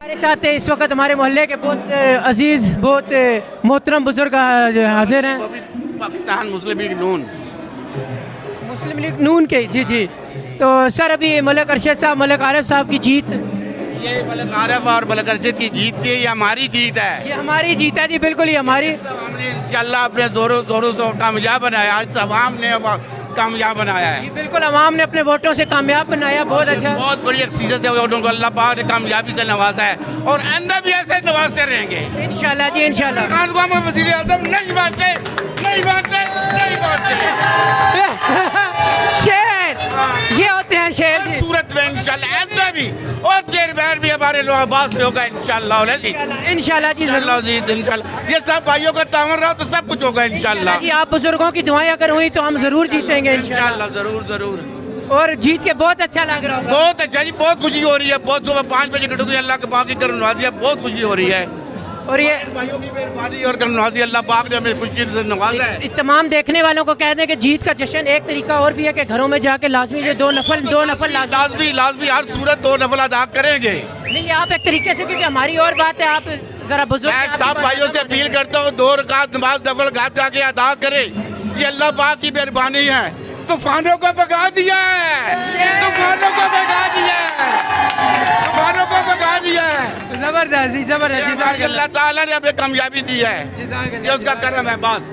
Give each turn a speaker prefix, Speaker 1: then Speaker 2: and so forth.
Speaker 1: ہمارے ساتھ اس وقت ہمارے محلے کے بہت عزیز بہت محترم بزرگ حاضر ہیں.
Speaker 2: پاکستان مسلم لیگ نون.
Speaker 1: مسلم لیگ نون کے جی جی. تو سر ابھی ملک ارشد صاحب ملک عارف صاحب کی جیت.
Speaker 2: یہ ملک عارف اور ملک ارشد کی جیت تھی, یہ ہماری جیت ہے.
Speaker 1: یہ ہماری جیت ہے جی, بالکل یہ ہماری.
Speaker 2: ہم نے انشاءاللہ اپنے زوروں سے کامیاب بنایا, آج عوام نے کامیاب بنایا ہے.
Speaker 1: جی بالکل عوام نے اپنے ووٹوں سے کامیاب بنایا. بہت اچھا,
Speaker 2: بہت بڑی اکثریت ہے ووٹوں کو اللہ پاک نے کامیابی سے نوازا ہے اور آئندہ بھی ایسے نوازتے رہیں گے
Speaker 1: انشاءاللہ جی انشاءاللہ.
Speaker 2: خان کو ہم وزیر اعظم نہیں مانتے, نہیں مانتے, نہیں مانتے.
Speaker 1: شیر یہ ہوتے ہیں شیر جی.
Speaker 2: صورت میں انشاءاللہ آئندہ بھی اور چیئرمین بھی ہمارے لوگ آباد سے ہوگا انشاءاللہ جی.
Speaker 1: انشاءاللہ جی
Speaker 2: انشاءاللہ جی انشاءاللہ. یہ سب بھائیوں کا تعاون رہا تو سب کچھ ہوگا انشاءاللہ.
Speaker 1: جی آپ بزرگوں کی دعائیں اگر ہوئی تو ہم ضرور جیتیں گے انشاءاللہ.
Speaker 2: انشاءاللہ ضرور ضرور.
Speaker 1: اور جیت کے بہت اچھا لگ رہا ہوگا.
Speaker 2: بہت اچھا جی, بہت خوشی ہو رہی ہے. بہت صبح 5 بجے کٹو گئی, اللہ کے پاک کی کرم نوازی ہے, بہت خوشی ہو رہی ہے.
Speaker 1: اور یہ
Speaker 2: بھائیوں کی مہربانی اور کرم نوازی اللہ پاک نے ہمیں خوشی سے نوازا ہے.
Speaker 1: تمام دیکھنے والوں کو کہہ دیں کہ جیت کا جشن ایک طریقہ اور بھی ہے کہ گھروں میں جا کے لازمی یہ دو نفل
Speaker 2: لازمی ہر صورت 2 نفل ادا کریں گے.
Speaker 1: نہیں آپ ایک طریقے سے, کیونکہ ہماری اور بات ہے, آپ ذرا بزرگ
Speaker 2: میں سب بھائیوں سے اپیل کرتا ہوں 2 رکعت نماز نفل گھر جا کے ادا کریں. یہ اللہ پاک کی مہربانی ہے. طوفانوں کو بگا دیا ہے, طوفانوں کو بگا دیا ہے, طوفانوں کو بگا دیا ہے.
Speaker 1: زبردست زبردست.
Speaker 2: اللہ تعالیٰ نے ہمیں کامیابی دی ہے, یہ اس کا کرم ہے بس.